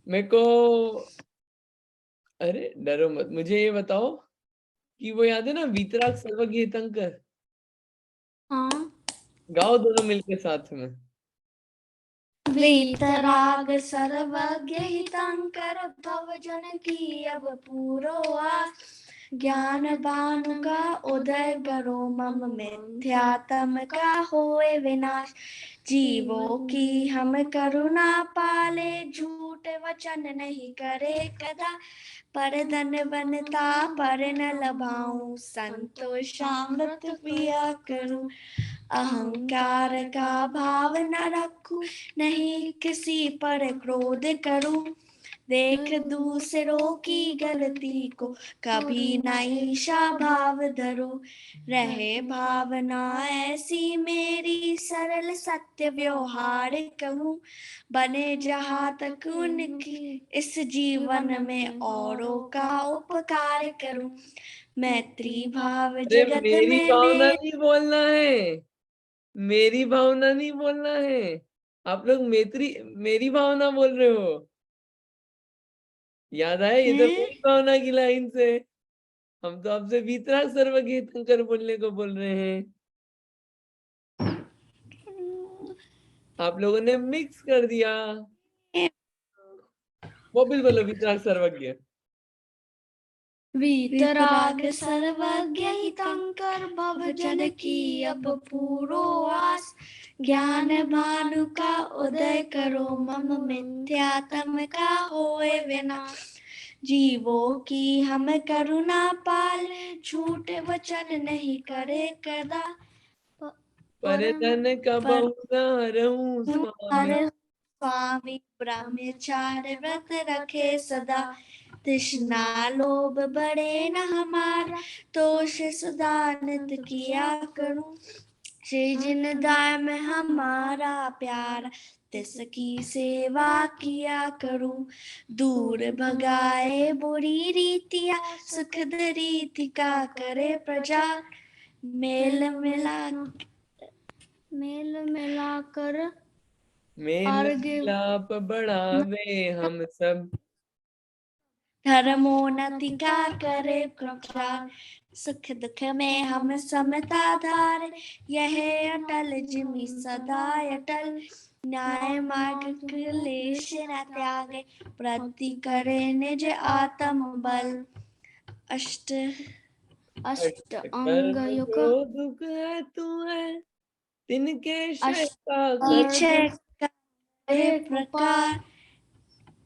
मेरे को, अरे डरो मत, मुझे ये बताओ कि वो याद है ना वीतराग सर्वज्ञ हितंकर? हाँ। गाओ दोनों मिलके साथ में। वीतराग सर्वज्ञ हितंकर भवजन की अब पूरो आस, ज्ञान भानु का उदय करो मम मिथ्यात्म का होए विनाश, जीवों की हम करुणा पाले झूठ वचन नहीं करे कदा, पर धन बनता पर न लभाऊं संतोषामृत पिया करूं, अहंकार का भाव न रखूं नहीं किसी पर क्रोध करूं, देख दूसरों की गलती को कभी न ईर्ष्या भाव धरो, रहे भावना ऐसी मेरी सरल सत्य व्यवहार कहूं, बने जहाँ तक उनकी इस जीवन में औरों का उपकार करूं, मैत्री भाव अरे जगत मेरी में भावना मेरे। नहीं बोलना है, मेरी भावना नहीं बोलना है। आप लोग मेरी भावना बोल रहे हो। याद आया, ये तो मेरी भावना की लाइन से। हम तो आपसे वीतराग सर्वज्ञ हितंकर बोलने को बोल रहे हैं। आप लोगों ने मिक्स कर दिया। वापिस बोलो, वीतराग सर्वज्ञ। वीतराग सर्वज्ञ हितंकर भवजन की अब पूरो आस, ज्ञान भानु का उदय करो मम मिथ्यात्म का होए विनाश, जीवों की हम करुणा पाले झूठ वचन नहीं करे कदा, परिधन कबहु न हरऊं स्वामी। स्वामी ब्रह्मचार्य व्रत रखे सदा, तृष्णा लोभ बड़े न हमारा तोष सदा नित किया करूं, श्री जिन गाय में हमारा प्यार तिसकी सेवा किया करूं, दूर भगाए बुरी रीतियां सुखद रीति का करे प्रचार, मेल मिलाकर मेल मिलाप बढ़ावे हम सब, धर्मोन्नति का करे प्रचार, सुख दुख में हम समता धारे, यह अटल जिमि सदा अटल, न्याय मार्ग क्लेश न त्यागे, प्रति करे निज आत्म बल, अष्ट अंग कर्म युग जो दुख है तू है, तिनके श्रेष्ठा नीचे कर। करे प्रकार,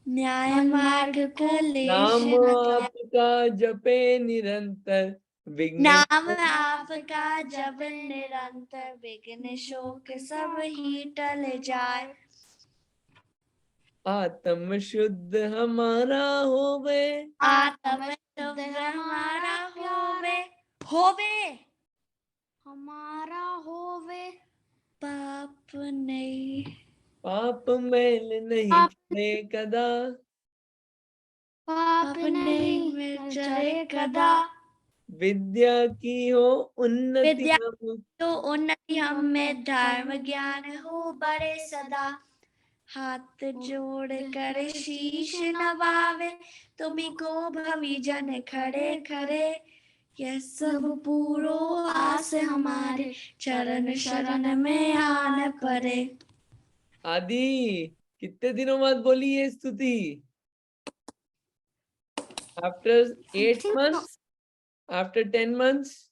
न्याय मार्ग क्लेश नाम न त्यागे, आपका जपे निरंतर, विघ्न नाम आपका जब निरंतर विघ्न शोक सब ही टल जाए, आत्म शुद्ध हमारा होवे, आत्म शुद्ध हमारा होवे, होवे हमारा होवे, पाप नहीं पाप मैल नहीं चले कदा, पाप नहीं में चले कदा, विद्या की हो उन्नति विद्या हम। तो उन्नति हम में धर्म ज्ञान हो बड़े सदा, हाथ जोड़ कर शीश नवावे तुम्ही को भवि जन खड़े खड़े, यह सब पूरो आस हमारे चरण शरण में आन परे। आदि कितने दिनों बाद बोली ये स्तुति? After 8 months, after 10 months?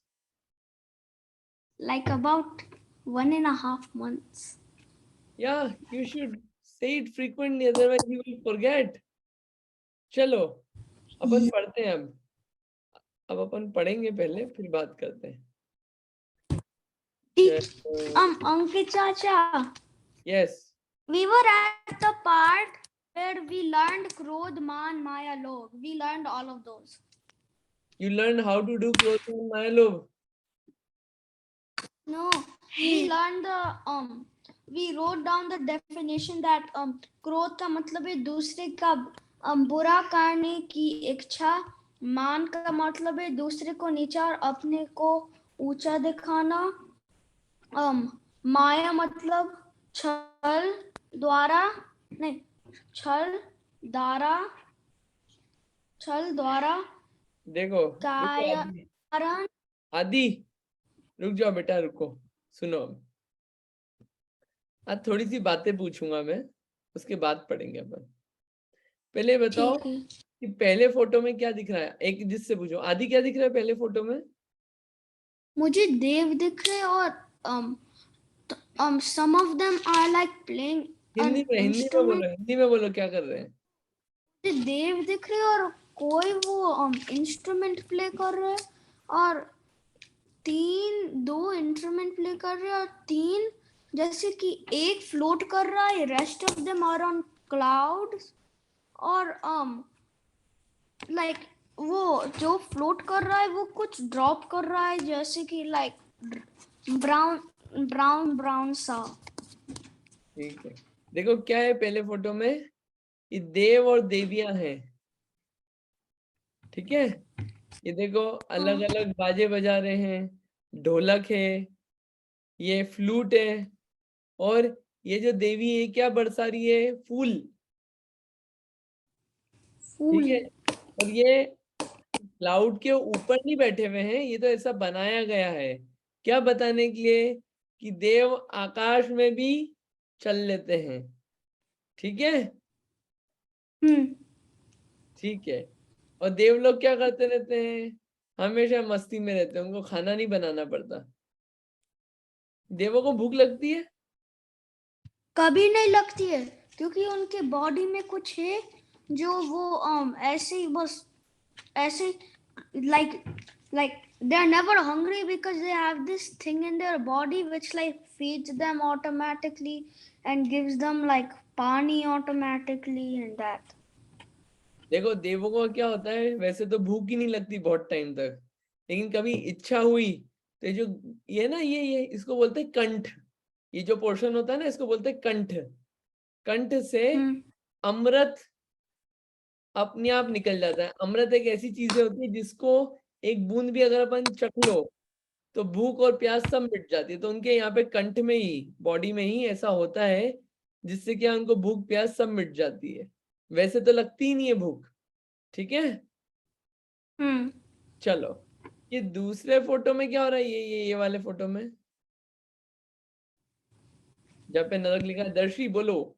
Like about 1.5 months. Yeah, you should say it frequently, otherwise you will forget. चलो अपन पढ़ते हैं अब अपन पढ़ेंगे पहले, फिर बात करते हैं। Ankit Chacha. Yes. We were at the part where we learned Krodh, Man, Maya, Lobh. We learned all of those. You learned how to do Krodh and Maya Lobh? No, we learned we wrote down the definition that क्रोध का मतलब है दूसरे का बुरा करने की इच्छा, मान का मतलब है दूसरे को नीचा और अपने को ऊंचा दिखाना, माया मतलब छल दारा छल द्वारा देखो रुको काया आदि, कारण आदि रुक जाओ बेटा, रुको, सुनो। आज थोड़ी सी बातें पूछूंगा मैं, उसके बाद पढ़ेंगे अपन। पहले बताओ ठीक है। कि पहले फोटो में क्या दिख रहा है। एक जिससे पूछो, आदि क्या दिख रहा है पहले फोटो में? मुझे देव दिख रहे और some of them are like playing an Hindi में instrument. बोलो, हिंदी में बोलो, क्या कर रहे हैं? मुझे देव दिख रहे और कोई वो इंस्ट्रूमेंट प्ले कर रहे और दो इंस्ट्रूमेंट प्ले कर रहे और तीन जैसे कि एक फ्लोट कर रहा है, rest of them are on clouds और लाइक वो जो फ्लोट कर रहा है वो कुछ ड्रॉप कर रहा है जैसे कि लाइक ब्राउन ब्राउन ब्राउन सा। ठीक है, देखो क्या है पहले फोटो में, कि देव और देवियां हैं। ठीक है, ये देखो अलग अलग बाजे बजा रहे हैं, ढोलक है, ये फ्लूट है, और ये जो देवी है क्या बरसा रही है? फूल। ठीक है, और ये क्लाउड के ऊपर नहीं बैठे हुए हैं, ये तो ऐसा बनाया गया है क्या बताने के लिए, कि देव आकाश में भी चल लेते हैं। ठीक है, ठीक है। और देव लोग क्या करते रहते हैं? हमेशा मस्ती में रहते हैं, उनको खाना नहीं बनाना पड़ता। देवों को भूख लगती है? कभी नहीं लगती है क्योंकि उनके बॉडी में कुछ है जो वो ऐसे ही बस ऐसे like they are never hungry because they have this thing in their body which like feeds them automatically and gives them like pani automatically and that. देखो देवों को क्या होता है, वैसे तो भूख ही नहीं लगती बहुत टाइम तक, लेकिन कभी इच्छा हुई तो जो ये ना, ये इसको बोलते हैं कंठ। ये जो पोर्शन होता है ना, इसको बोलते हैं कंठ। कंठ से अमृत अपने आप निकल जाता है। अमृत एक ऐसी चीज होती है जिसको एक बूंद भी अगर अपन चख लो तो भूख और प्यास सब मिट जाती है। तो उनके यहाँ पे कंठ में ही, बॉडी में ही ऐसा होता है जिससे क्या उनको भूख प्यास सब मिट जाती है। वैसे तो लगती ही नहीं है भूख। ठीक है, चलो। ये दूसरे फोटो में क्या हो रहा है? ये वाले फोटो में जहाँ पे नरक लिखा है, दर्शी बोलो।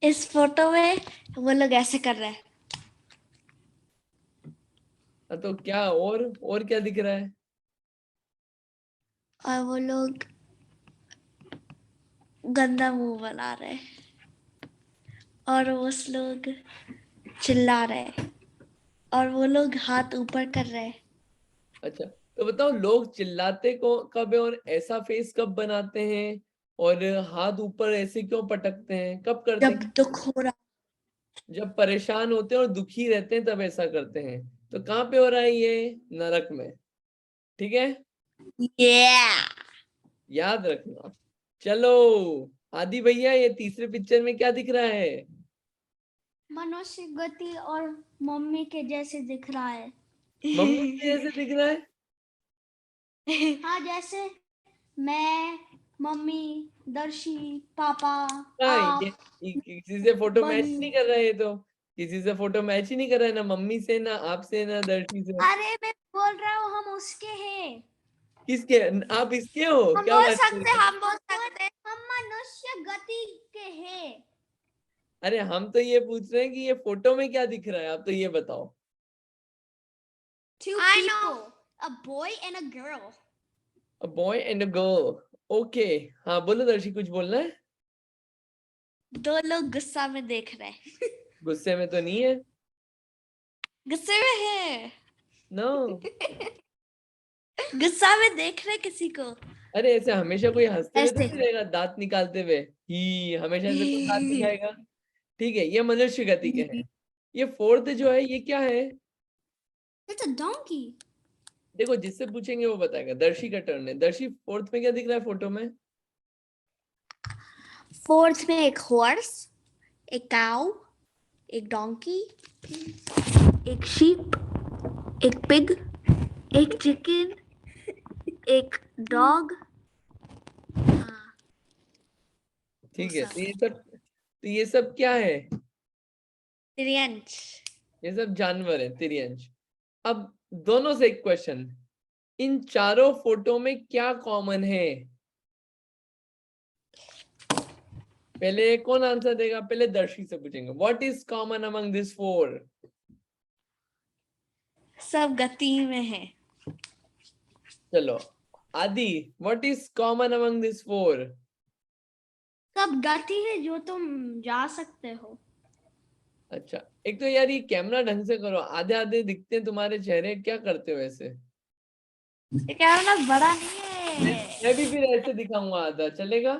इस फोटो में वो लोग ऐसे कर रहे हैं तो क्या और क्या दिख रहा है? और वो लोग गंदा मुंह बना रहे हैं और उस लोग चिल्ला रहे हैं और वो लोग हाथ ऊपर कर रहे हैं। अच्छा, तो बताओ लोग चिल्लाते को कब है और ऐसा फेस कब बनाते हैं, और हाथ ऊपर ऐसे क्यों पटकते हैं, कब करते जब हैं? दुख हो रहा जब परेशान होते हैं और दुखी रहते हैं तब ऐसा करते हैं। तो कहाँ पे हो रहा है ये? नरक में। ठीक है, yeah! याद रखना। चलो आदि भैया, ये तीसरे पिक्चर में क्या दिख रहा है? मनुष्य गति और मम्मी के जैसे दिख रहा है। मम्मी के जैसे दिख रहा है? हाँ जैसे मैं मम्मी दर्शी पापा हाँ, आप ये किसी से फोटो मैच बनी। नहीं कर रहा है, ये तो किसी से फोटो मैच ही नहीं कर रहा है, ना मम्मी से, ना आपसे, ना दर्शी से। अरे मैं बोल रहा हूँ हम उसके हैं। किसके? आप इसके हो? क्या बात कर रहे हो? हम बोल सकते हम मनुष्य गति के हैं। अरे हम तो ये पूछ रहे हैं कि ये फोटो में क्या दिख रहा है, आप तो ये बताओ। Two I people, know. A boy and a girl. A boy and a girl. Okay, हाँ बोलो दर्शी, कुछ बोलना है? दो लोग गुस्सा में देख रहे हैं। गुस्से में तो नहीं है। गुस्से में है। नो। गुस्सा में देख रहे किसी को। अरे ऐसे हमेशा कोई हंसते हुए तो ऐसे नहीं रहेगा, दांत निकालते हुए ही हमेशा ऐसे कोई दांत दिखाएगा? ठीक है, ये मनुष्य गति के हैं। ये फोर्थ जो है ये क्या है? It's a donkey. देखो जिससे पूछेंगे वो बताएगा। दर्शी का टर्न है। दर्शी फोर्थ में क्या दिख रहा है फोटो में? फोर्थ में एक हॉर्स, एक काऊ, एक डोंकी, एक शीप, एक पिग, एक चिकन, एक डॉग। ठीक है, तो ये सब क्या है? तिर्यंच। ये सब जानवर है, तिर्यंच। अब दोनों से एक क्वेश्चन, इन चारों फोटो में क्या कॉमन है? पहले कौन आंसर देगा? पहले दर्शी से पूछेंगे, what is common among this four? सब गति में है। चलो आदि, what is common among this four? सब गति है जो तुम जा सकते हो। अच्छा, एक तो यार ये कैमरा ढंग से करो, आधे आधे दिखते हैं तुम्हारे चेहरे, क्या करते हो ऐसे? ये कैमरा बड़ा नहीं है। मैं भी फिर ऐसे दिखाऊंगा आधा, चलेगा?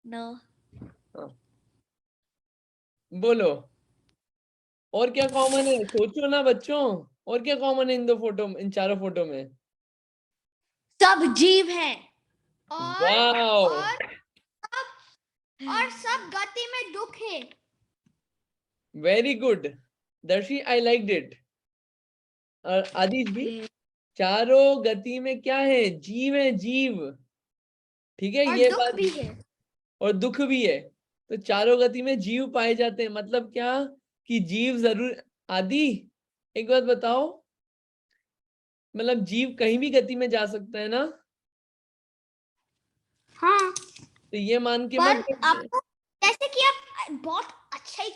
नो। हाँ। बोलो और क्या कॉमन है, सोचो ना बच्चों, और क्या कॉमन है इन दो फोटो, इन चारों फोटो में? सब जीव हैं और वाओ, और सब गति में दुख है। वेरी गुड दर्शी, आई लाइक इट। और आदिश भी, चारों गति में क्या है? जीव है, जीव। ठीक है, और ये दुख बात, भी है। और दुख भी है। तो चारों गति में जीव पाए जाते हैं, मतलब क्या कि जीव जरूर। आदि एक बात बताओ, मतलब जीव कहीं भी गति में जा सकता है ना? हाँ, तो ये मान के पर मत आपको जैसे कि आप बहुत अच्छा ही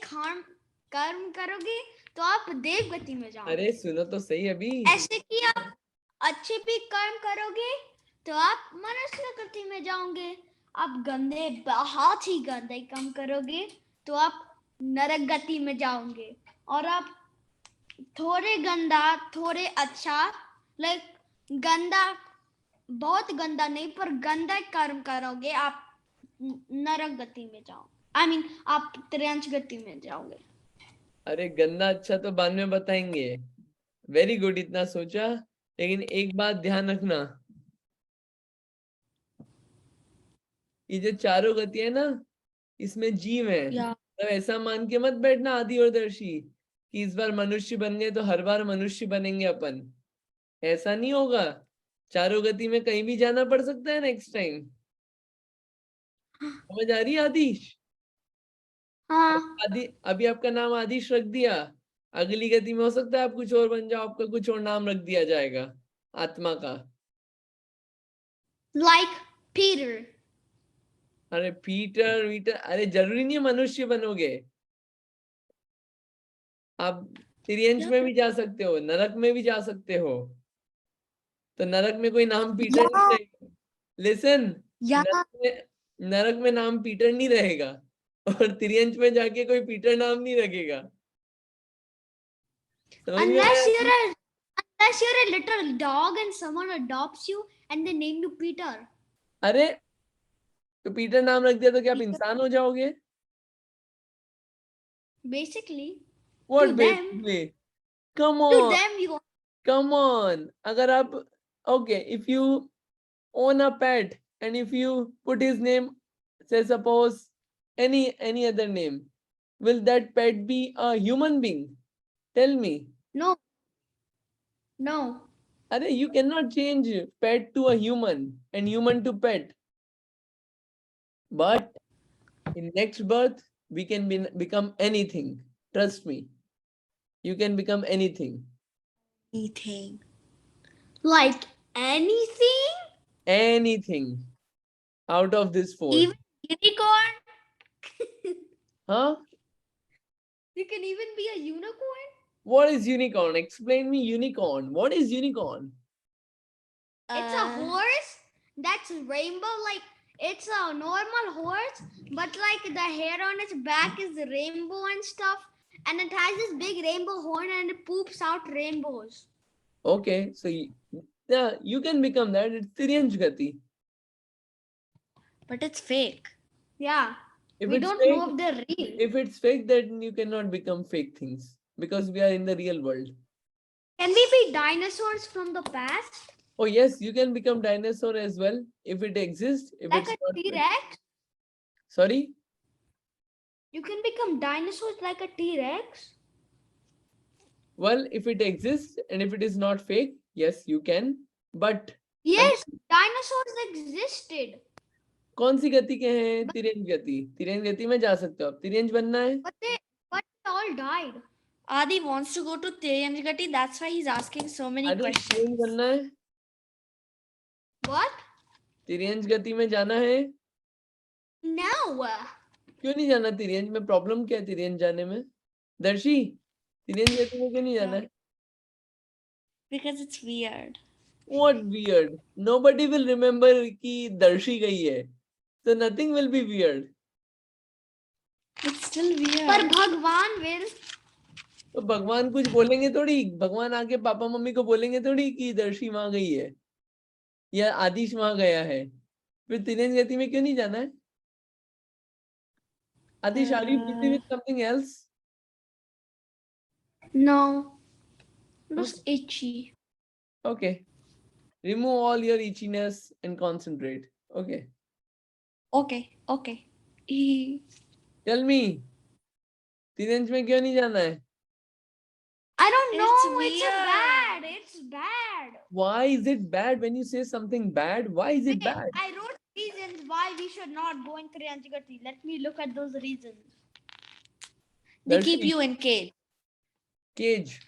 कर्म करोगे तो आप देव गति में जाओगे। अरे सुनो तो सही अभी। ऐसे कि आप अच्छे भी कर्म करोगे तो आप मनुष्य गति में जाओगे। आप गंदे, बहुत ही गंदे काम करोगे तो आप नरक गति में जाओगे। और आप थोड़े गंदा, थोड़े अच्छा, लाइक गंदा, बहुत गंदा नहीं पर गंदा कर्म करोगे, आप नरक गति में जाओ। आई मीन आप त्रियांश गति में जाओगे। अरे गंदा अच्छा तो बाद में बताएंगे। वेरी गुड, इतना सोचा। लेकिन एक बात ध्यान रखना, ये जो चारों गति है ना, इसमें जीव है। तो ऐसा मान के मत बैठना आदि और दर्शी कि इस बार मनुष्य बन गए तो हर बार मनुष्य बनेंगे अपन, ऐसा नहीं होगा। चारों गति में कहीं भी जाना पड़ सकता है नेक्स्ट टाइम। समझ आ रही है आदिश? हाँ, आदि, अभी आपका नाम आदिश रख दिया, अगली गति में हो सकता है आप कुछ और बन जाओ, आपका कुछ और नाम रख दिया जाएगा आत्मा का। Like Peter. अरे पीटर वीटर, अरे जरूरी नहीं है मनुष्य बनोगे, आप तिर्यंश में भी जा सकते हो, नरक में भी जा सकते हो। तो नरक में कोई नाम पीटर नहीं रहेगा। लिसन, या नरक में नाम पीटर नहीं रहेगा, और तिर्यंश में जाके कोई पीटर नाम नहीं रखेगा। समझ में unless आया? you're a little dog and someone adopts you and they name you Peter. अरे तो पीटर नाम रख दिया तो क्या आप इंसान हो जाओगे? Basically, what to them, basically? Come to on, them you come on. अगर आप, okay, if you own a pet and if you put his name, say suppose any other name, will that pet be a human being? Tell me. no, no. Arey, you cannot change pet to a human and human to pet, but in next birth we can become anything. Trust me, you can become anything. Anything. Like anything? Anything out of this four. Even unicorn? Huh? You can even be a unicorn? What is unicorn? Explain me unicorn. What is unicorn? It's a horse that's rainbow, like it's a normal horse, but like the hair on its back is rainbow and stuff, and it has this big rainbow horn and it poops out rainbows. Okay, so yeah, you can become that. It's Tiryansh Gati. But it's fake. Yeah. If We it's don't fake, know if they're real. if it's fake, then you cannot become fake things because we are in the real world. Can we be dinosaurs from the past? Oh yes, you can become dinosaur as well if it exists. If Like it's a not, T-Rex? sorry, You can become dinosaurs like a T-Rex? well, if it exists and if it is not fake, yes, you can. But Yes, dinosaurs existed. कौन सी गति के हैं? तिरंज गति, तिरंज गति में जा सकते हो आप। तिरंज बनना है? But all died. Adi wants to go to Tiryanj Gati. That's why he's asking so many आदि questions. चेंज करना है, What? तिरंज गति में जाना है। No. क्यों नहीं जाना तिरंज में? प्रॉब्लम क्या है तिरंज जाने में? दर्शी, तिरंज गति में क्यों नहीं जाना है? Because it's weird. What weird? Nobody will remember कि दर्शी गई है, so nothing will be weird. It's still weird. पर भगवान will. तो भगवान कुछ बोलेंगे थोड़ी, भगवान आके पापा मम्मी को बोलेंगे थोड़ी कि दर्शी वहां गई है या आदिश वहां गया है। फिर तिरंज गति में क्यों नहीं जाना है? आदिश, are you busy with something else? No. Just itchy. Okay. Remove all your itchiness and concentrate. Okay. Okay. Okay. Tell me, तिरंज में क्यों नहीं जाना है? I don't know. It's bad. It's bad. Why is it bad when you say something bad? Why is it bad? I wrote reasons why we should not go in Tiryanj Gati. Let me look at those reasons. They keep Darshi, you in cage. cage.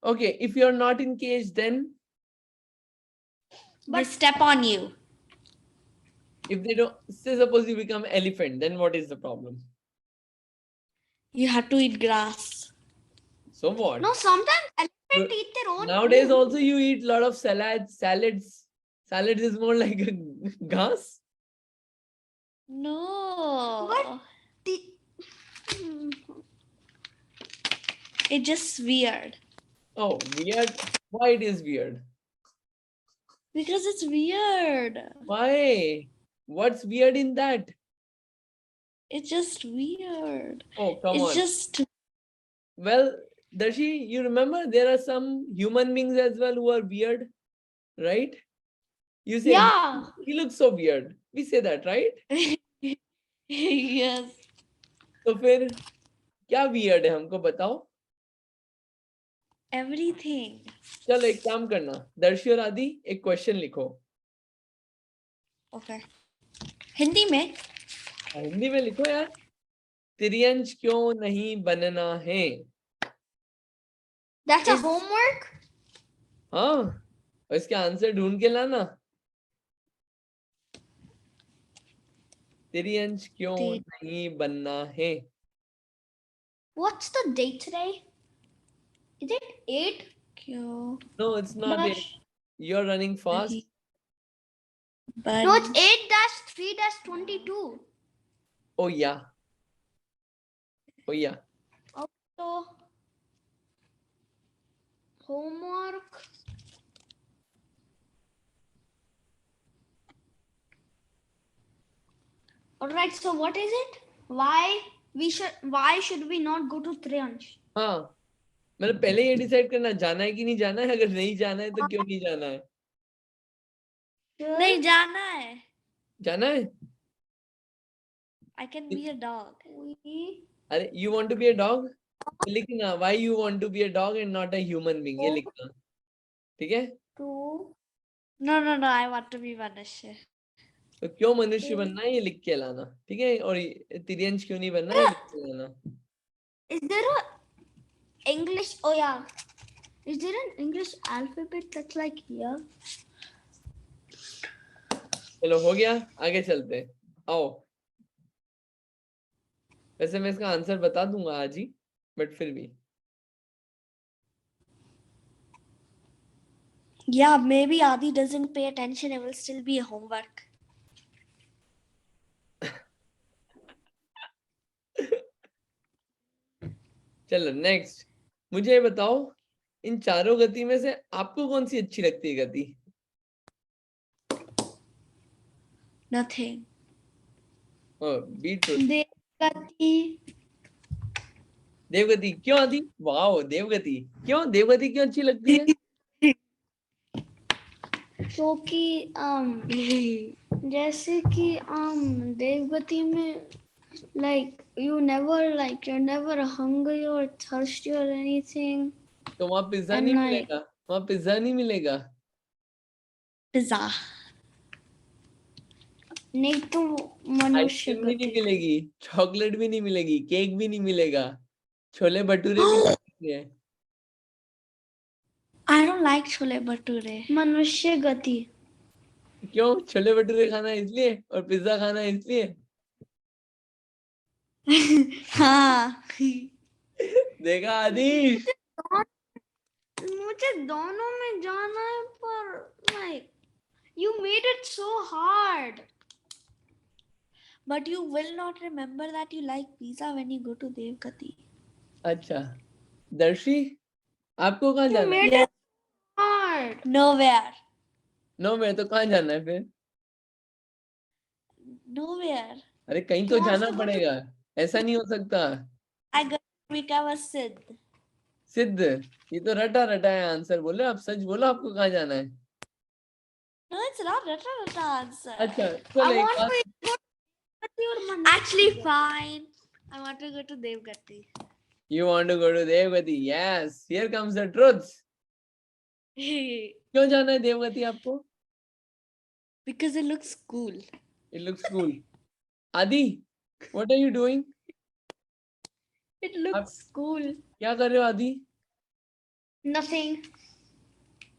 Okay, if you're not in cage, then They step on you. if they don't, say suppose you become elephant, then what is the problem? You have to eat grass. So what? No, sometimes elephants But eat their own nowadays food. also you eat lot of salads. Salads is more like a grass. No. But it's just weird. Oh, weird. Why it is weird? Because it's weird. Why? What's weird in that? It's just weird. Oh, come It's on. just. Well, Darshi, you remember there are some human beings as well who are weird, right? You say, Yeah. he looks so weird. We say that, right? Yes. तो फिर क्या weird है हमको बताओ? Everything. चलो एक काम करना, दर्शी और आदि एक क्वेश्चन लिखो। Okay. हिंदी में? हिंदी में लिखो यार। तिर्यंश क्यों नहीं बनना है? That's a homework? हाँ, और इसके आंसर ढूंढ के लाना। तिर्यंश क्यों नहीं बनना है? What's the date today? Is it 8? क्यों? No, it's not it. You're running fast. No, it's 8-3-22. Oh yeah. Oh yeah. So, homework. Alright, so what is it? Why should we not go to Triansh? हाँ, मतलब पहले ये decide करना जाना है कि नहीं जाना है। अगर नहीं जाना है तो क्यों नहीं जाना है? नहीं जाना है। जाना है? I can be a dog. अरे you want to be a dog? लिखना why you want to be a dog and not a human being, ये लिखना, ठीक है? No, I want to be मनुष्य। तो क्यों मनुष्य बनना है ये लिख के लाना, ठीक है? और तिर्यंश क्यों नहीं बनना है ये लिख के लाना। Is there a English? Oh yeah. Is there an English alphabet that's like here? चलो हो गया, आगे चलते हैं। आओ, वैसे मैं इसका आंसर बता दूंगा आज ही, बट फिर भी Yeah, maybe Adi doesn't pay attention. It will still be a homework. चलो नेक्स्ट, मुझे ये बताओ इन चारों गति में से आपको कौन सी अच्छी लगती है गति? Nothing. बीट देवगति। देवगति क्यों आदि? वाओ, देवगति क्यों? देवगति क्यों अच्छी लगती है? क्योंकि जैसे कि देवगति में you're never hungry or thirsty or anything. तो वहां पिज्जा नहीं मिलेगा? वहां पिज्जा नहीं मिलेगा? पिज्जा नहीं तो मनुष्य आइसक्रीम भी नहीं मिलेगी, चॉकलेट भी नहीं मिलेगी, केक भी नहीं मिलेगा, छोले भटूरे भी है। I don't like chole bhature. मनुष्य गति. क्यों? छोले भटूरे खाना है इसलिए और पिज्जा खाना है इसलिए? हाँ. देखा आदिश? मुझे दोनों में जाना है पर like you made it so hard. But you will not remember that you like pizza when you go to Devgati. अच्छा दर्शी, आपको कहाँ You जाना है? made it hard. Nowhere. No मैं तो कहाँ जाना है फिर? Nowhere. अरे कहीं He तो wants जाना to go to. पड़ेगा, ऐसा नहीं हो सकता। I got become a Siddh. सिद्ध, ये तो रटा रटा है आंसर, बोलो आप सच बोलो, आपको कहाँ जाना है? No, it's not that answer. अच्छा I चलो एक want बात, to go to Devgati. Actually, fine. I want to go to Devgati. you want to go to देवगति? Yes, here comes the truth. क्यों जाना है देवगति आपको? Because it looks cool. It looks cool. आदि, what are you doing? It looks cool. क्या कर रहे हो आदि? Nothing.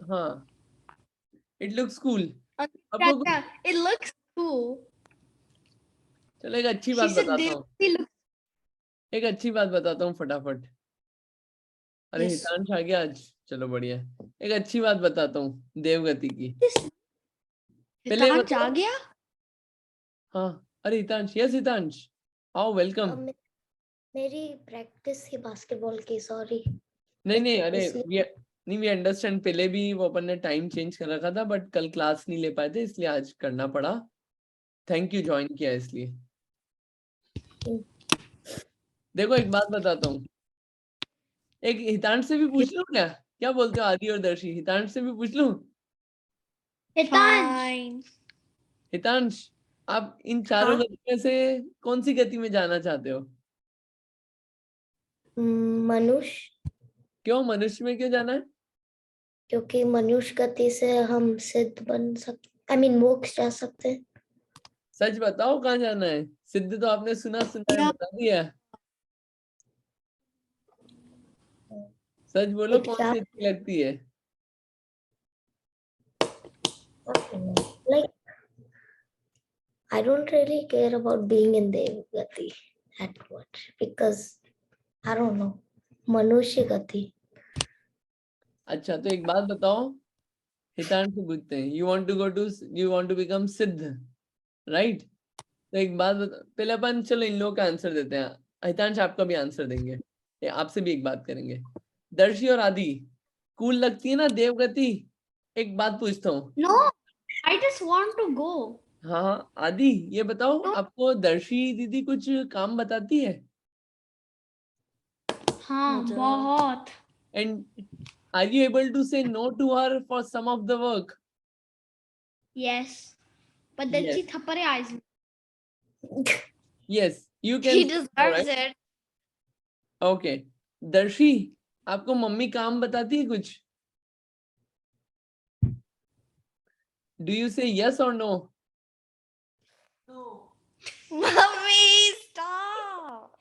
हाँ, it looks cool. आपको कुछ, It looks cool. चलो एक अच्छी बात बताता हूँ, एक अच्छी बात बताता हूँ फटाफट। अरे Yes. हितांश आ गया आज, चलो बढ़िया। एक अच्छी बात बताता हूँ देवगति की। पहले हितांश बताओ। आ गया? हाँ, अरे हितांश, यस हितांश, आओ वेलकम। मेरी प्रैक्टिस थी बास्केटबॉल की, सॉरी। नहीं अरे वी अंडरस्टैंड, पहले भी वो अपन ने टाइम चेंज कर रखा था बट कल क्लास नहीं ले पाए थे इसलिए आज करना पड़ा। थैंक यू ज्वाइन किया इसलिए। देखो एक बात बताता हूँ, एक हितांश से भी पूछ लूं क्या? क्या बोलते हो आदि और दर्शी, हितांश से भी पूछ लूं? हितांश, आप इन चारों गति में से कौन सी गति में जाना चाहते हो? मनुष्य, क्यों मनुष्य में क्यों जाना है? क्योंकि मनुष्य गति से हम सिद्ध बन सकते, आई मीन मोक्ष जा सकते हैं। सच बताओ कहाँ जाना है? सिद्ध तो आपने सुना है, बता दिया। सच बोलो कौन सी अच्छी लगती है? Like, I don't really care about being in Devgati that much because I don't know, मनुष्य गति। अच्छा तो एक बात बताओ, हितांश से पूछते हैं, यू वांट टू बिकम सिद्ध, राइट? तो एक बात बता, पहले अपन चलो इन लोगों का आंसर देते हैं, हितांश आपका भी आंसर देंगे, आपसे भी एक बात करेंगे। दर्शी और आदि, कूल लगती है ना देवगति? एक बात पूछता हूँ। No, I just want to go. हाँ आदि ये बताओ, आपको दर्शी दीदी कुछ काम बताती है? हाँ बहुत. And are you able to say no to her for some of the work? Yes, but then Yes. she thapparized me. Yes, you can. He deserves it. Okay. दर्शी, आपको मम्मी काम बताती है कुछ? Do you say yes or no? No. Mummy, stop.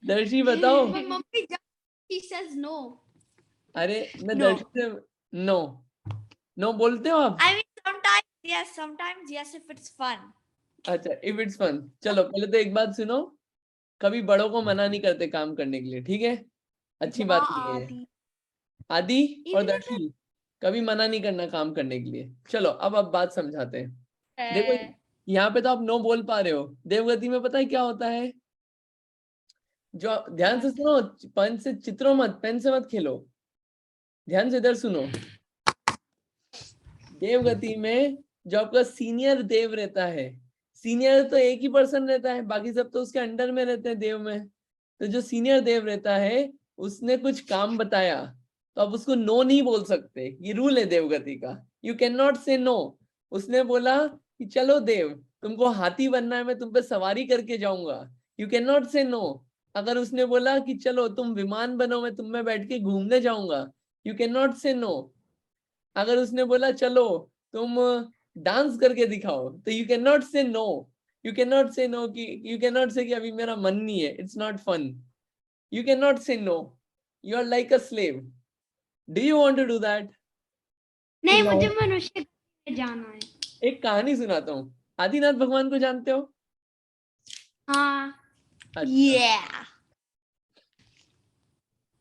दर्शी बताओ। But mummy, she says no. अरे मैं No. दर्शी से नो नो बोलते हो आप? I mean, sometimes yes if it's fun. अच्छा, if it's fun. चलो पहले तो एक बात सुनो, कभी बड़ों को मना नहीं करते काम करने के लिए, ठीक है? अच्छी बात नहीं है। आदि और दर्शी, कभी मना नहीं करना काम करने के लिए। चलो अब बात समझाते हैं। देखो यहाँ पे तो आप नो बोल पा रहे हो, देवगति में पता है क्या होता है? जो ध्यान से सुनो, पेन से चित्रों मत, पेन से मत खेलो, ध्यान से इधर सुनो। देवगति में जो आपका सीनियर देव रहता है, सीनियर तो एक ही पर्सन रहता है, बाकी सब तो उसके अंडर में रहते हैं देव में। तो जो सीनियर देव रहता है उसने कुछ काम बताया तो आप उसको नो नहीं बोल सकते, ये रूल है देवगति का। You can not say no. उसने बोला कि चलो देव तुमको हाथी बनना है, मैं तुम पे सवारी करके जाऊंगा, you can not say no. अगर उसने बोला कि चलो तुम विमान बनो, मैं तुम में बैठ के घूमने जाऊंगा, you can not say no. अगर उसने बोला चलो तुम डांस करके दिखाओ, तो you can not say no. You can not say no कि यू कैन नॉट से कि अभी मेरा मन नहीं है, it's not fun. You cannot say no. You are like a slave. Do you want to do that? नहीं, No. मुझे मनुष्य में जाना है। एक कहानी सुनाता हूँ। आदिनाथ भगवान को जानते हो? हाँ। अच्छा। Yeah.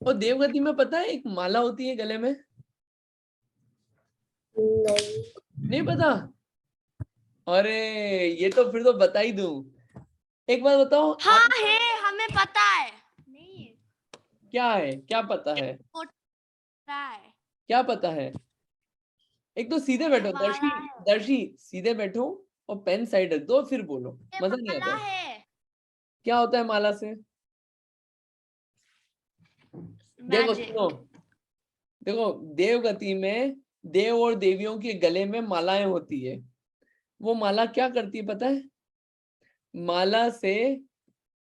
और देवगति में पता है एक माला होती है गले में? नहीं। नहीं पता? अरे ये तो फिर तो बता ही दूं। एक बात बताओ। हाँ है, हमें पता है। नहीं है। क्या है? क्या पता है? पता है। क्या पता है? एक तो सीधे बैठो माला दर्शी। है। दर्शी सीधे बैठो और पेन साइड रख दो फिर बोलो, मजा नहीं माला आता। है। क्या होता है माला से? देखो मैजिक। सुनो, देखो देवगति में देव और देवियों के गले में मालाएं होती है। वो माला क्या करती है पता है? माला से,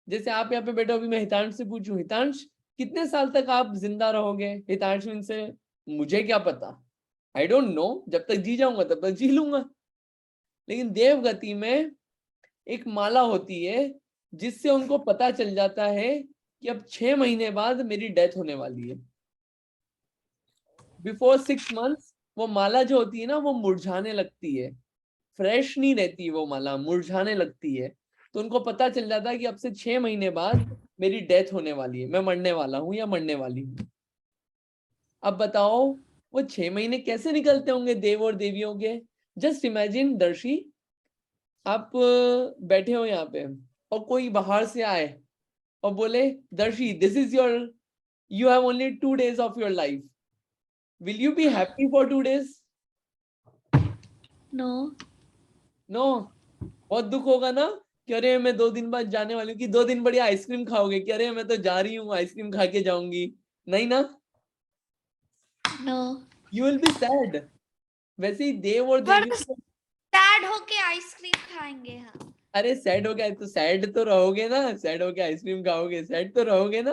जैसे आप यहाँ पे बैठो, अभी मैं हितांश से पूछूं, हितांश कितने साल तक आप जिंदा रहोगे? हितांश इनसे, मुझे क्या पता, आई डोंट नो, जब तक जी जाऊंगा तब तक जी लूंगा। लेकिन देवगति में एक माला होती है जिससे उनको पता चल जाता है कि अब 6 महीने बाद मेरी डेथ होने वाली है। बिफोर 6 months वो माला जो होती है ना, वो मुरझाने लगती है, फ्रेश नहीं रहती, वो माला मुरझाने लगती है। तो उनको पता चल जाता है कि अब से 6 महीने बाद मेरी डेथ होने वाली है, मैं मरने वाला हूं या मरने वाली हूँ। अब बताओ वो 6 महीने कैसे निकलते होंगे देव और देवियों के? जस्ट इमेजिन दर्शी, आप बैठे हो यहाँ पे और कोई बाहर से आए और बोले, Darshi this is your, you have only 2 days of your life, will you be happy for 2 days? No. No. बहुत दुख होगा ना कि अरे मैं 2 दिन बाद जाने वाली हूँ, कि 2 दिन बढ़िया आइसक्रीम खाओगे कि अरे मैं तो जा रही हूँ आइसक्रीम खा के जाऊंगी? नहीं ना, no. You will be sad. वैसे ही देव और पर देवी, सैड होके आइसक्रीम खाएंगे हम। अरे सैड हो गया तो सैड तो रहोगे ना, सैड हो के आइसक्रीम खाओगे, सैड तो रहोगे ना।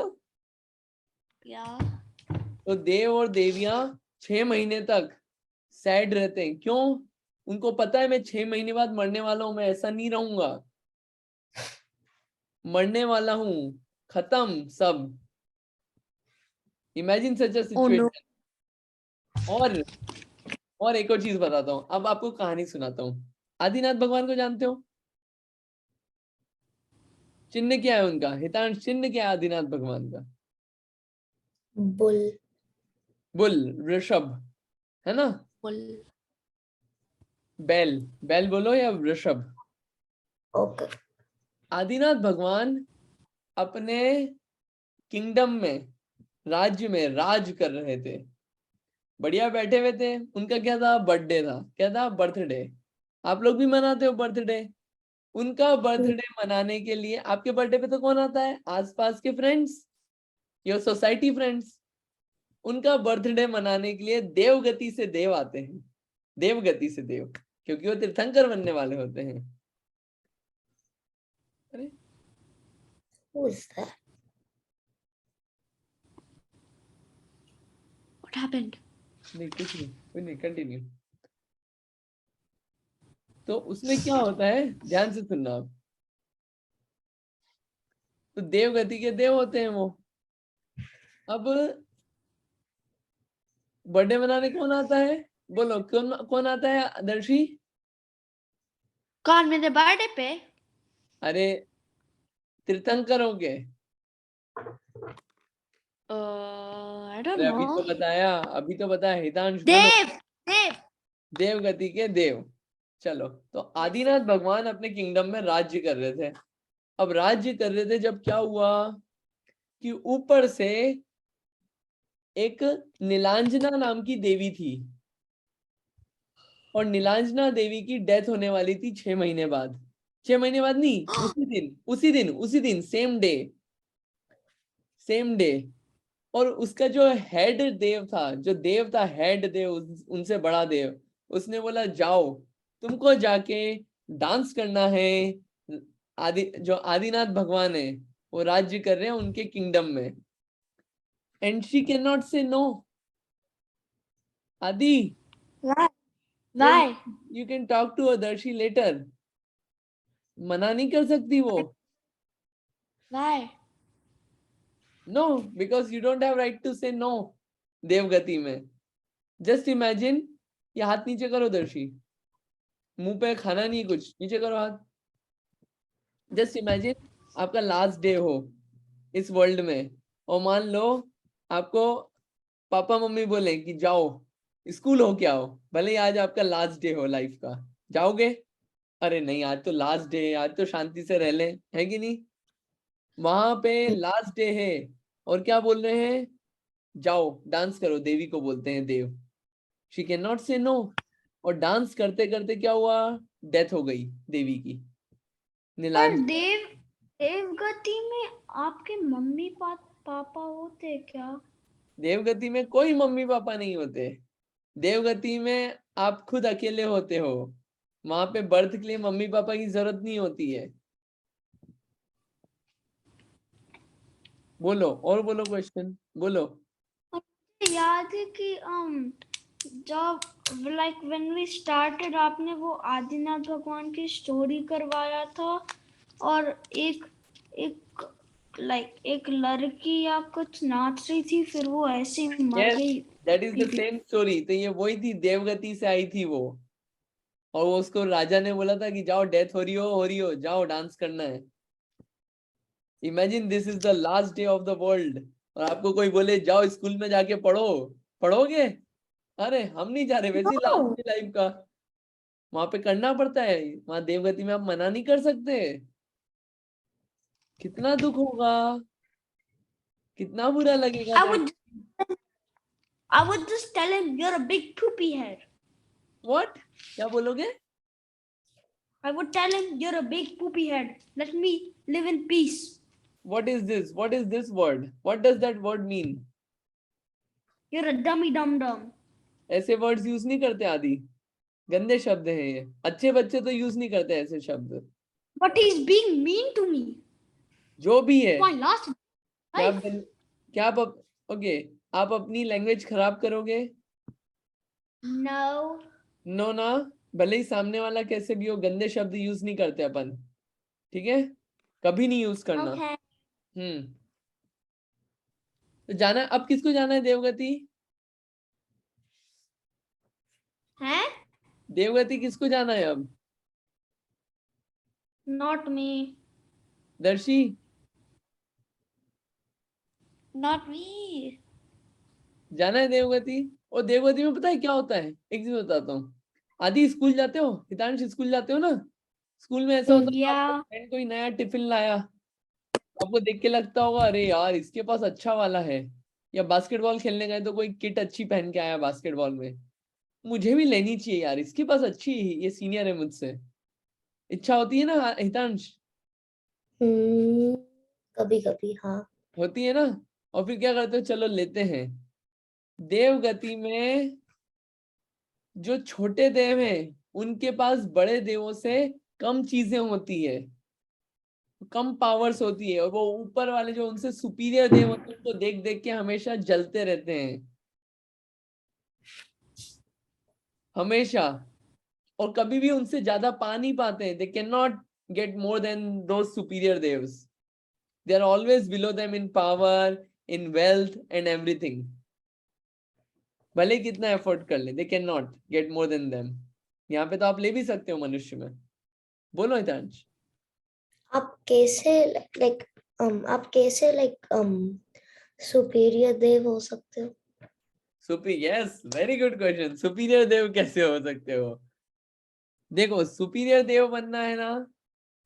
या तो देव और देवियां 6 महीने तक सैड रहते हैं। क्यों? उनको पता है मैं 6 महीने बाद मरने वाला हूं, मैं ऐसा नहीं रहूंगा, मरने वाला हूं, खत्म सब। इमेजिन सच अ Oh no. सिचुएशन। और एक और चीज बताता हूँ, अब आपको कहानी सुनाता हूँ। आदिनाथ भगवान को जानते हो? चिन्ह क्या है उनका? हितांश, चिन्ह क्या है आदिनाथ भगवान का? बुल। बुल, वृषभ, है ना? बुल। बैल, बैल बोलो या वृषभ। ओके। आदिनाथ भगवान अपने किंगडम में, राज्य में राज कर रहे थे, बढ़िया बैठे हुए थे। उनका क्या था? बर्थडे था। क्या था? बर्थडे। आप लोग भी मनाते हो बर्थडे। उनका बर्थडे मनाने के लिए, आपके बर्थडे पे तो कौन आता है? आसपास के फ्रेंड्स, योर सोसाइटी फ्रेंड्स। उनका बर्थडे मनाने के लिए देवगति से देव आते हैं, देवगति से देव, क्योंकि वो तीर्थंकर बनने वाले होते हैं। अरे Who is that? What happened? नहीं, कुछ नहीं, कंटिन्यू। तो उसमें क्या होता है, ध्यान से सुनना आप। तो देवगति के देव होते हैं वो। अब बर्थडे मनाने कौन आता है? बोलो, कौन कौन आता है दर्शी? कौन मेरे बर्थडे पे? अरे तीर्थंकरों के। I don't अरे अभी तो know. बताया, अभी तो बताया, हितांश बोलो। देव। देव। देवगति के देव। चलो, तो आदिनाथ भगवान अपने किंगडम में राज्य कर रहे थे। अब राज्य कर रहे थे जब क्या हुआ कि ऊपर से एक नीलांजना नाम की देवी थी, और नीलांजना देवी की डेथ होने वाली थी 6 महीने बाद। 6 महीने बाद नहीं, उसी दिन सेम डे, सेम डे। और उसका जो हेड देव था, जो देव था हेड देव, उनसे बड़ा देव, उसने बोला जाओ, तुमको जाके डांस करना है। जो आदिनाथ भगवान है वो राज्य कर रहे हैं उनके किंगडम में, and she can not say no. आदि, Why? Why? You can talk to Darshi later. मना नहीं कर सकती वो। Why? No, because you don't have right to say no. देवगति में जस्ट इमेजिन, ये हाथ नीचे करो दर्शी, मुंह पे खाना नहीं कुछ, नीचे करो हाथ। जस्ट इमेजिन आपका लास्ट डे हो इस वर्ल्ड में, और मान लो आपको पापा मम्मी बोले कि जाओ स्कूल हो के आओ, भले ही आज आपका लास्ट डे हो लाइफ का, जाओगे? अरे नहीं, आज तो लास्ट डे है, आज तो शांति से रह लें, है कि नहीं? वहां पे लास्ट डे है और क्या बोल रहे हैं, जाओ डांस करो, देवी को बोलते हैं देव। She can not say no, और डांस करते करते क्या हुआ, डेथ हो गई देवी की। पर नीलांजलि, देवगति में आपके मम्मी पापा होते क्या? देवगति में कोई मम्मी पापा नहीं होते। देवगति में आप खुद अकेले होते हो, वहां पे बर्थ के लिए मम्मी पापा की जरूरत नहीं होती है। बोलो और बोलो, क्वेश्चन बोलो। याद है कि जब लाइक व्हेन वी स्टार्टेड आपने वो आदिनाथ भगवान की स्टोरी करवाया था, और एक एक लड़की या कुछ नाच रही थी, फिर वो ऐसे ही मर Yes, गई। that is the same story। तो ये वही थी, देवगति से आई थी वो, और वो उसको राजा ने बोला था कि जाओ डेथ हो रही हो, जाओ डांस करना है। Imagine this is the last day of the world, और आपको कोई बोले जाओ स्कूल में जाके पढ़ो, पढ़ोगे? अरे हम नहीं जा रहे, वैसे ही लास्ट डे लाइफ का, वहां पे करना पड़ता है। वहां देवगति में आप मना नहीं कर सकते। कितना दुख होगा, कितना बुरा लगेगा। I would just tell him you're a big poopy head. What? क्या बोलोगे? I would tell him you're a big poopy head. Let me live in peace. What is this? What is this word? What does that word mean? You're a dummy dum dum. ऐसे words use नहीं करते आदि, गंदे शब्द हैं ये, अच्छे बच्चे तो यूज नहीं करते ऐसे शब्द। But he's being mean to me. जो भी है, My last क्या life. क्या आप ओके, आप अपनी लैंग्वेज खराब करोगे? No. नो ना, भले ही सामने वाला कैसे भी हो, गंदे शब्द यूज नहीं करते अपन, ठीक है? कभी नहीं यूज करना। Okay. तो जाना, अब किसको जाना है देवगति? Huh? देवगति किसको जाना है अब? Not me. दर्शी, Not me. जाना है देवगति। और देवगति में पता है क्या होता है, एक चीज बताता हूँ। आदि स्कूल जाते हो, हितांश स्कूल जाते हो ना, स्कूल में ऐसा होता है Yeah. आपका फ्रेंड कोई नया टिफिन लाया, आपको देख के लगता होगा अरे यार इसके पास अच्छा वाला है, या बास्केटबॉल खेलने गए तो कोई किट अच्छी पहन के आया बास्केटबॉल में, मुझे भी लेनी चाहिए यार, इसके पास अच्छी है, ये सीनियर है मुझसे, इच्छा होती है ना हितांश? कभी कभी हाँ होती है ना। और फिर क्या करते हो, चलो लेते हैं। देवगति में जो छोटे देव हैं उनके पास बड़े देवों से कम चीजें होती है, कम पावर्स होती है, और वो ऊपर वाले जो उनसे सुपीरियर देव होते हैं उनको देख देख के हमेशा जलते रहते हैं, हमेशा। और कभी भी उनसे ज्यादा पा नहीं पाते हैं, they can not get more than those superior देव्स, they are always below them in power, in wealth and everything. भले कितना एफर्ट कर ले, they can not get more than them. यहाँ पे तो आप ले भी सकते हो मनुष्य में। बोलो हितांश। आप कैसे सुपीरियर देव हो सकते हो? Yes, very good question. Superior देव कैसे हो सकते हो? देखो, सुपीरियर देव बनना है ना,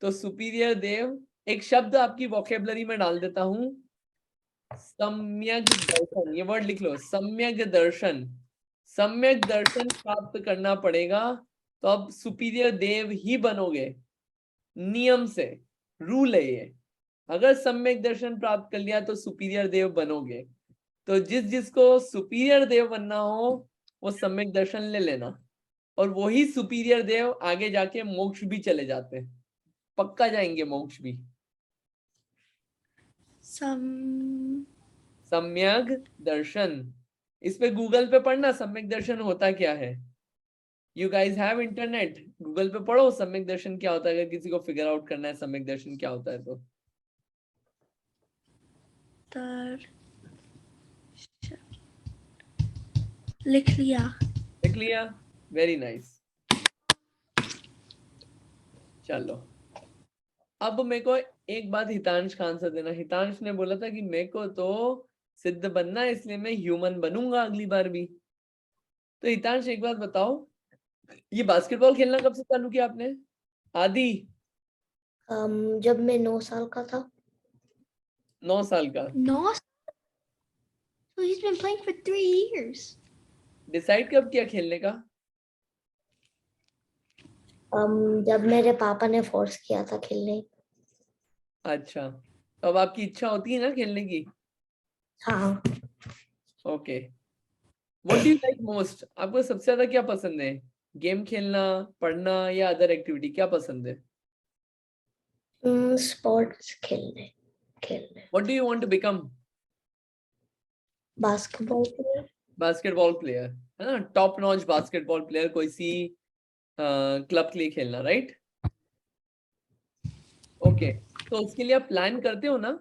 तो सुपीरियर देव, एक शब्द आपकी वोकेबलरी में डाल देता हूं, सम्यक दर्शन। ये वर्ड लिख लो, सम्यक दर्शन। सम्यक दर्शन प्राप्त करना पड़ेगा, तो अब सुपीरियर देव ही बनोगे, नियम से, रूल है ये। अगर सम्यक दर्शन प्राप्त कर लिया तो सुपीरियर देव बनोगे। तो जिसको सुपीरियर देव बनना हो वो सम्यक दर्शन ले लेना, और वही सुपीरियर देव आगे जाके मोक्ष भी चले जाते हैं, पक्का जाएंगे मोक्ष भी। सम्यक दर्शन, इस पे गूगल पे पढ़ना सम्यक दर्शन होता क्या है। You guys have internet, Google पे पढ़ो सम्यक दर्शन क्या होता है, अगर किसी को फिगर आउट करना है सम्यक दर्शन क्या होता है तो। लिख लिया। लिख लिया, वेरी नाइस। चलो अब मेरे को एक बात हितांश का आंसर देना। हितांश ने बोला था कि मेरे को तो सिद्ध बनना है, इसलिए मैं ह्यूमन बनूंगा अगली बार भी। तो हितांश एक बात बताओ, ये बास्केटबॉल खेलना कब से चालू किया आपने? आदि जब मैं 9 साल का था। 9 साल का। No, so he's been playing for 3 years. Decide कब किया खेलने का? जब मेरे पापा ने फोर्स किया था खेलने। अच्छा, तो अब आपकी इच्छा होती है ना खेलने की? हाँ। Okay, what do you like most? आपको सबसे ज्यादा क्या पसंद है? गेम खेलना, पढ़ना या अदर एक्टिविटी, क्या पसंद है? स्पोर्ट्स खेलने। What do you want to become? Basketball player. Basketball player, है ना? टॉप नॉच बास्केटबॉल प्लेयर, कोई सी क्लब के लिए खेलना, राइट? ओके, तो उसके लिए आप प्लान करते हो ना?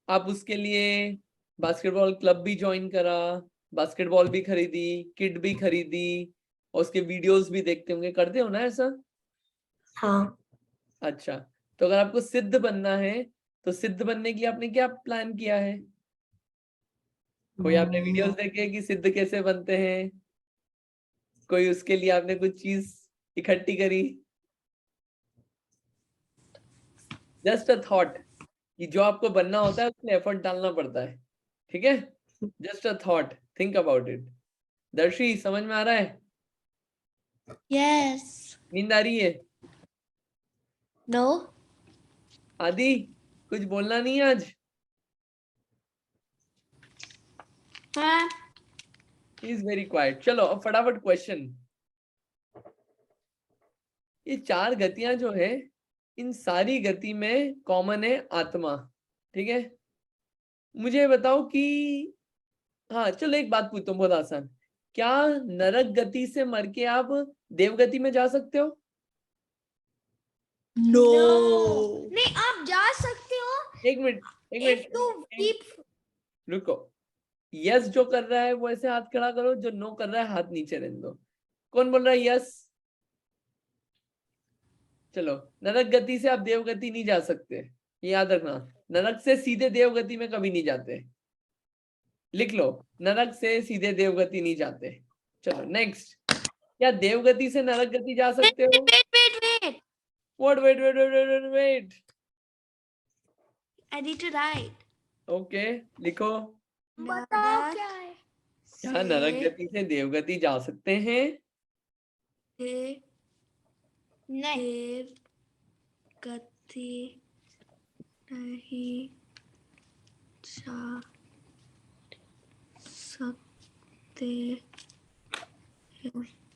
आप उसके लिए बास्केटबॉल क्लब भी ज्वाइन करा, बास्केटबॉल भी खरीदी, किट भी खरीदी, और उसके वीडियोस भी देखते होंगे, करते हो ना ऐसा? हाँ। अच्छा, तो अगर आपको सिद्ध बनना है तो सिद्ध बनने के लिए आपने क्या प्लान किया है? कोई आपने वीडियोस देखे कि सिद्ध कैसे बनते हैं? कोई उसके लिए आपने कुछ चीज इकट्ठी करी? जस्ट अ थॉट कि जो आपको बनना होता है उसमें एफर्ट डालना पड़ता है, ठीक है? Just a thought, think about it. दर्शी, समझ में आ रहा है? Yes. नींद आ रही है? No. आदि, कुछ बोलना नहीं है आज? Huh? He is very quite. चलो अब फटाफट क्वेश्चन। ये 4 गतियां जो है, इन सारी गति में कॉमन है आत्मा, ठीक है? मुझे बताओ कि, हाँ चलो एक बात पूछता हूँ बहुत आसान, क्या नरक गति से मर के आप देवगति में जा सकते हो? No. नहीं, आप जा सकते हो। एक मिनट, एक If मिनट, you keep. रुको। यस जो कर रहा है वो ऐसे हाथ खड़ा करो, जो नो कर रहा है हाथ नीचे रहने दो। कौन बोल रहा है यस? चलो, नरक गति से आप देवगति नहीं जा सकते, ये याद रखना। नरक से सीधे देवगति में कभी नहीं जाते, लिख लो, नरक से सीधे देवगति नहीं जाते। चलो नेक्स्ट, क्या देवगति से नरक गति जा सकते हो? Wait. What? Wait. I need to write. Okay, लिखो। बताओ क्या है? क्या नरक गति से देवगति जा सकते हैं? नहीं, गति नहीं जा सकते।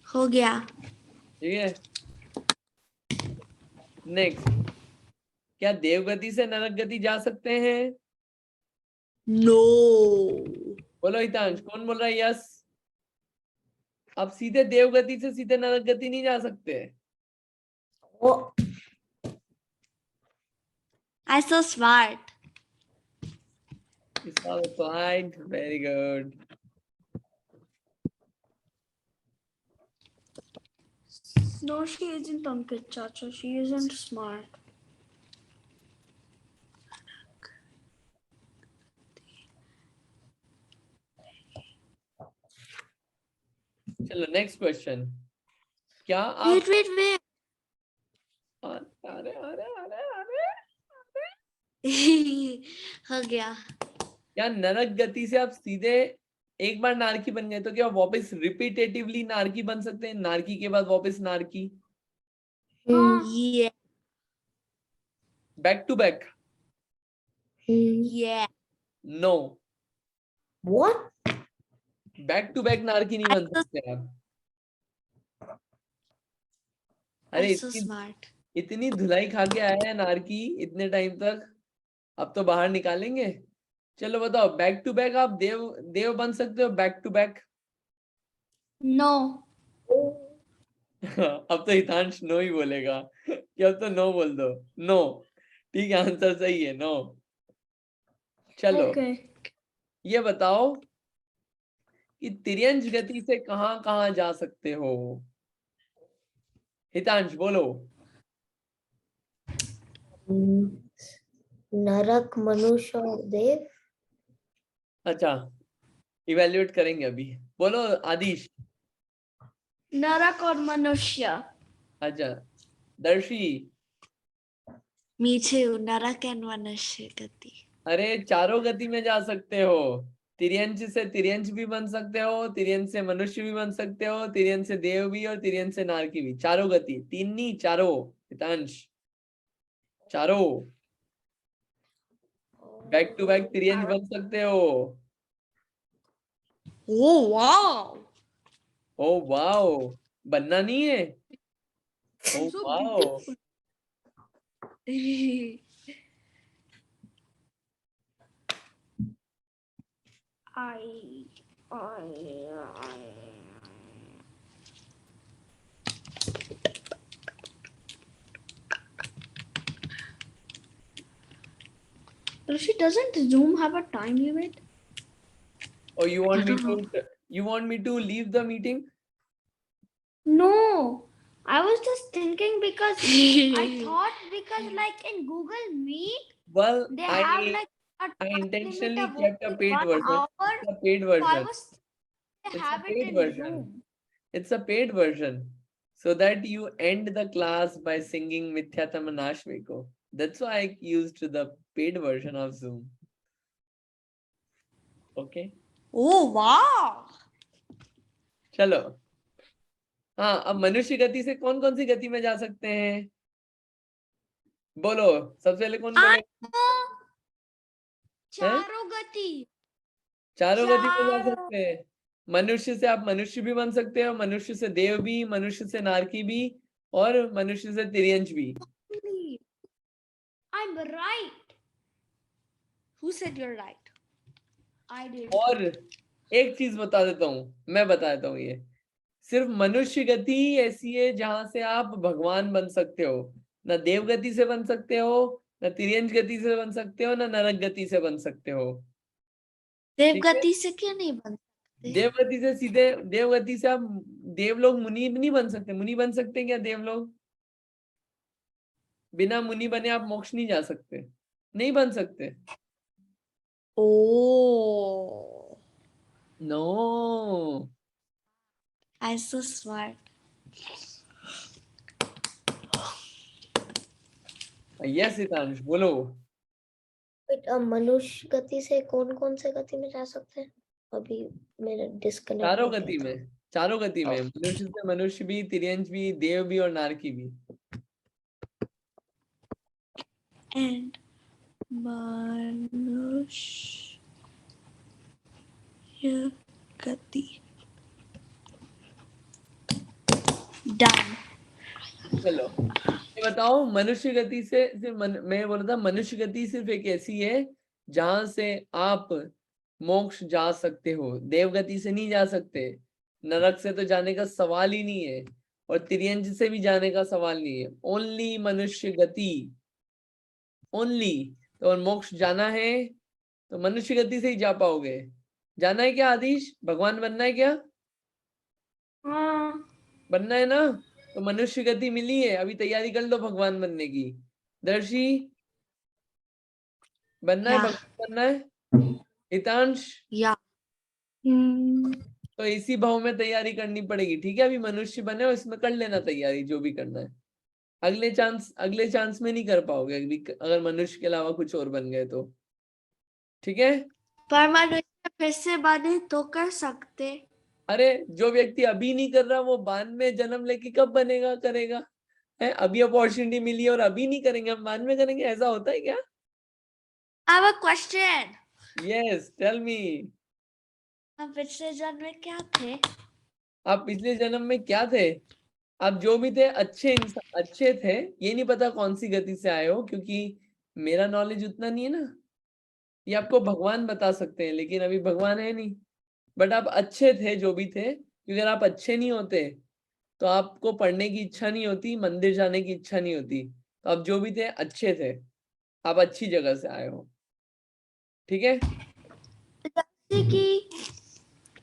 हो गया। ठीक है, नेक्स्ट, क्या देवगति से नरक गति जा सकते हैं? नो। बोलो हितांश, कौन बोल रहा है यस? आप सीधे देवगति से सीधे नरक गति नहीं जा सकते। ओ, I'm so smart. It's all applied. Very good. No, she isn't, Ankit Chacha. She isn't smart. चलो नेक्स्ट क्वेश्चन, क्या आप Wait. अरे हो गया। क्या नरक गति से आप सीधे एक बार नारकी बन गए तो क्या वापस रिपीटेटिवली नारकी बन सकते हैं? नारकी के बाद वापस नारकी, Yeah. Back to back? Yeah. No, what? Back to back नारकी नहीं बन सकते आप। अरे I'm so smart. इतनी धुलाई खा के आया है नारकी इतने टाइम तक, अब तो बाहर निकालेंगे। चलो बताओ, बैक टू बैक आप देव बन सकते हो बैक टू बैक? No. अब तो हितांश नो ही बोलेगा कि अब तो नो बोल दो। नो, ठीक है, आंसर सही है, नो। चलो Okay. ये बताओ कि तिर्यंच गति से कहां कहां जा सकते हो? हितांश बोलो। नरक, मनुष्य और देव। अच्छा इवेल्युएट करेंगे अभी। बोलो आदिश। नरक और मनुष्य। अच्छा दर्शी। Me too. नरक and मनुष्य गति। अरे चारों गति में जा सकते हो। तिर्यंच से तिर्यंच भी बन सकते हो, तिर्यंच से मनुष्य भी बन सकते हो, तिर्यंच से देव भी और तिर्यंच से नारकी भी। चारों गति, तीन नहीं चारों। हितांश चारों बैक टू बैक तिर्यंच बन सकते हो। Oh wow. ओ वाओ, बनना नहीं है। ओ So wow, beautiful. Rishi, doesn't Zoom have a time limit? or you want me to leave the meeting? No, I was just thinking because I thought because like in Google Meet Well, they have like a I time limit intentionally of kept a only paid 1 version. hour. It's a paid So I version. was they It's a have it paid in version. Zoom. It's a paid version, so that you end the class by singing Mithyatama Nashmiko. That's why I used the paid version of Zoom. Okay. Oh wow. चलो हाँ, अब मनुष्य गति से कौन कौन सी गति में जा सकते हैं? बोलो सबसे पहले कौन बोले? चारों गति। चारों गति में जा चारों। सकते हैं। मनुष्य से आप मनुष्य भी बन सकते हो, मनुष्य से देव भी, मनुष्य से नारकी भी और मनुष्य से तिर्यंच भी। I'm right. Who said you're right? I did. और एक चीज बता देता हूँ, मैं बता देता हूँ, ये सिर्फ मनुष्य गति ही ऐसी है जहां से आप भगवान बन सकते हो। न देव गति से बन सकते हो, न तिर्यंच गति से बन सकते हो, न नरक गति से बन सकते हो। देव ठीक है? गति से क्यों नहीं बन सकते? देव गति से सीधे, देव गति से आप देव लोग मुनि नहीं बन सकते। मुनि बन सकते हैं क्या देव लोग? बिना मुनि बने आप मोक्ष नहीं जा सकते, नहीं बन सकते। Oh, no I'm so smart. Yes Hitansh बोलो। मनुष्य गति से कौन कौन से गति में जा सकते हैं? अभी मेरा डिस्कनेक्ट चारों हो गया गति था। में, चारों गति में, मनुष्य से मनुष्य भी, तिर्यंच भी, देव भी और नारकी भी। And मनुष्य गति. Done. चलो ये बताओ, मनुष्य गति से सिर्फ मैं बोला था मनुष्य गति सिर्फ एक ऐसी है जहां से आप मोक्ष जा सकते हो। देव गति से नहीं जा सकते, नरक से तो जाने का सवाल ही नहीं है, और तिर्यंच से भी जाने का सवाल नहीं है। ओनली मनुष्य गति, ओनली। तो मोक्ष जाना है तो मनुष्य गति से ही जा पाओगे। जाना है क्या आदिश? भगवान बनना है क्या? हाँ। बनना है ना? तो मनुष्य गति मिली है, अभी तैयारी कर लो भगवान बनने की। दर्शी बनना है, Yeah. भगवान बनना है। हितांश Yeah. तो इसी भाव में तैयारी करनी पड़ेगी, ठीक है? अभी मनुष्य बने और इसमें कर लेना तैयारी, जो भी करना है। अगले चांस में नहीं कर पाओगे अभी, अगर मनुष्य के अलावा कुछ और बन गए तो। ठीक है? पर मनुष्य फिर से बने तो कर सकते। अरे जो व्यक्ति अभी नहीं कर रहा वो बाद में जन्म लेके कब बनेगा, करेगा? है अभी अपॉर्चुनिटी मिली है और अभी नहीं करेंगे, हम बाद में करेंगे, ऐसा होता है क्या? I have a question. Yes tell me. हम पिछले जन्म में क्या थे? आप पिछले जन्म में क्या थे? आप जो भी थे अच्छे इंसान, अच्छे थे। ये नहीं पता कौन सी गति से आए हो, क्योंकि मेरा नॉलेज उतना नहीं है ना। ये आपको भगवान बता सकते हैं, लेकिन अभी भगवान है नहीं। बट आप अच्छे थे जो भी थे, क्योंकि अगर आप अच्छे नहीं होते तो आपको पढ़ने की इच्छा नहीं होती, मंदिर जाने की इच्छा नहीं होती। तो आप जो भी थे अच्छे थे, आप अच्छी जगह से आए हो। ठीक है, जैसे कि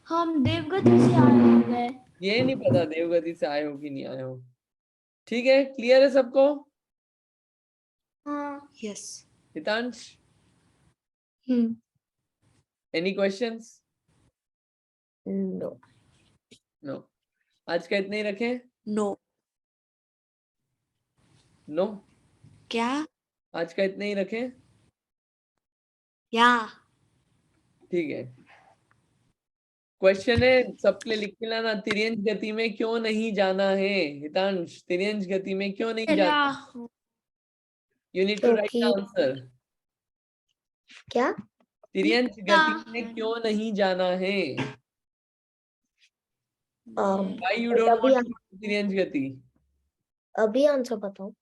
हम देवगति से आए होंगे। ये नहीं पता देवगति से आए हो कि नहीं आए हो। ठीक है, क्लियर है सबको? हाँ yes. Hitansh, Hmm. Any questions? No. No. आज का इतने ही रखें? नो। नो, क्या? आज का इतने ही रखें? या ठीक है। क्वेश्चन है, सबके लिख के लाना, तिर्यंच गति में क्यों नहीं जाना है? हितांश, तिर्यंच गति में क्यों नहीं जाना? You need to write the क्योंकि आंसर। क्या? तिर्यंच गति में क्यों नहीं जाना है? Why you don't अभी want to go to तिर्यंच गति? अभी आंसर बताओ।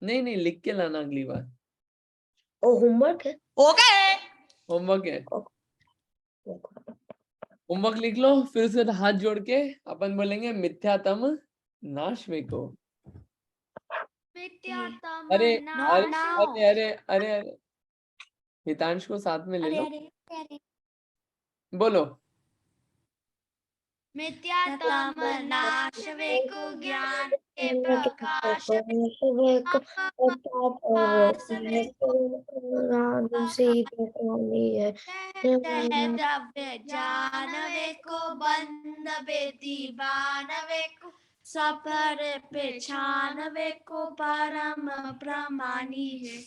नहीं नहीं, लिख के लाना अगली बार। ओ होमवर्क है। ओके। होमवर्क है, होमवर्क लिख लो, फिर उसके बाद हाथ जोड़ के अपन बोलेंगे मिथ्यातम नाश में को। अरे अरे अरे अरे अरे अरे, हितांश को साथ में ले लो, बोलो। मिथ्यात्म नाश वेको ज्ञान के प्रकाश द्रव्य जानवे को बंद बेदी बानवे को सफर पहचानवे को परम प्रमाणी है।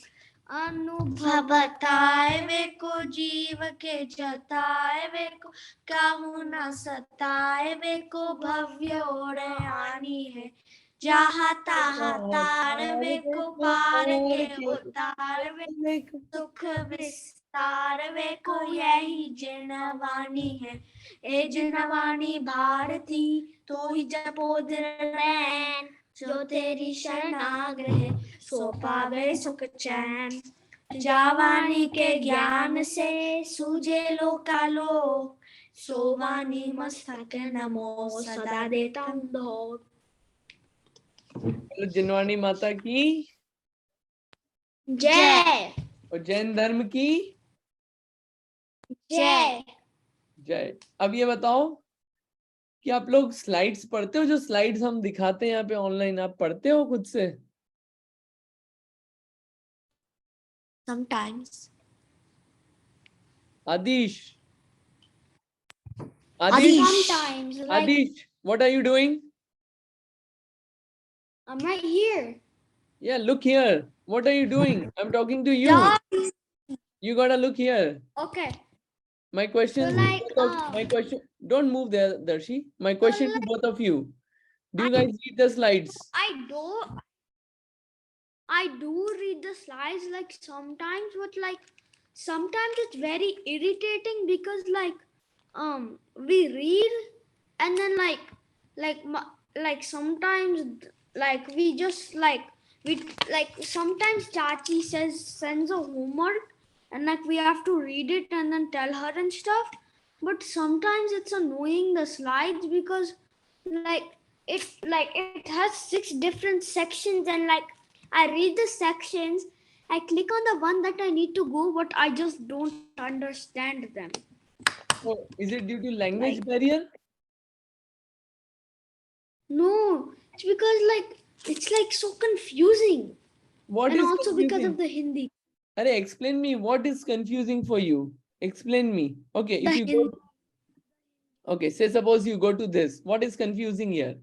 अनुभवताए वे को जीव के जताए वे को काहू न सताए वे को भव्य और आनी है। जहाँ तहाँ तार वे को पार के उतार वे सुख विस्तार वे को यही जिनवाणी है। ए जिनवाणी भारती तो ही जपो दृढ़ जो तेरी शरणागृह सो पावे सुख चैन। जावानी के ज्ञान से सूझे लोकालो सोवानी मस्तक नमो सदा देता दो। जिनवाणी माता की जय और जैन धर्म की जय। जय। अब ये बताओ कि आप लोग स्लाइड्स पढ़ते हो? जो स्लाइड्स हम दिखाते हैं यहाँ पे ऑनलाइन, आप पढ़ते हो खुद से? Sometimes. Adish, Adish, Sometimes. Like Adish, what are you doing? I'm right here. Yeah, look here. What are you doing? I'm talking to you. Guys. You gotta look here. Okay. My question, So like, my question. Don't move there, Darshi. My question to both of you: do you guys read the slides? I do read the slides like sometimes, but like sometimes it's very irritating because we read and then like sometimes like we just like we like sometimes Chachi sends a homework and like we have to read it and then tell her and stuff, but sometimes it's annoying the slides because like it has 6 different sections and like I read the sections, I click on the one that I need to go, but I just don't understand them. Oh, is it due to language barrier? No, it's because like it's like so confusing. What And is also confusing? because of the Hindi. Arey, explain me what is confusing for you. Explain me. Okay, if The you go. Okay, say suppose you go to this. What is confusing here?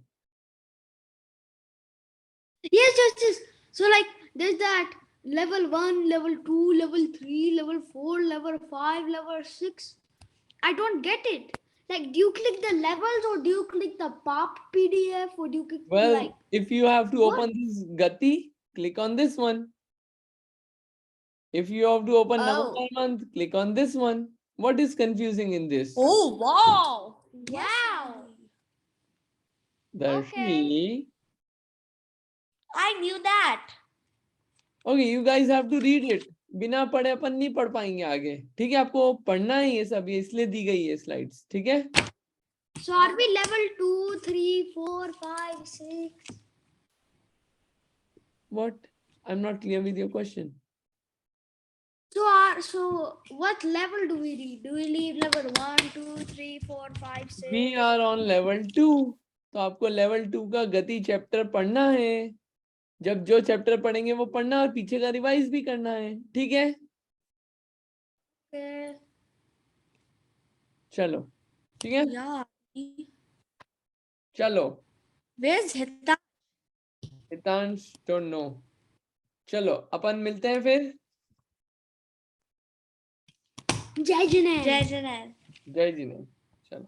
Yes. So like there's that level 1, level 2, level 3, level 4, level 5, level 6. I don't get it. Like, do you click the levels or do you click the pop PDF or do you click Well, like if you have to what? open this Gati, click on this one. If you have to open November month, click on this one. What is confusing in this? Oh wow. Wow. Darshi. I knew that. Okay, you guys have to read it. बिना पढ़े अपन नहीं पढ़ पाएंगे आगे, ठीक है? आपको पढ़ना है ये सब, ये इसलिए दी गई है स्लाइड्स, ठीक है? So are we level 2, 3, 4, 5, 6? What? I'm not clear with your question. So what level do we read? Do we read level 1, 2, 3, 4, 5, 6? We are on level 2, तो आपको लेवल 2 का गति चैप्टर पढ़ना है। जब जो चैप्टर पढ़ेंगे वो पढ़ना और पीछे का रिवाइज भी करना है, ठीक है? Okay. चलो, ठीक है, Yeah. चलो। Where's Hita? Hitansh don't know. चलो अपन मिलते हैं फिर। Jai Jinesh. Jai Janet. जय जी ने। चलो।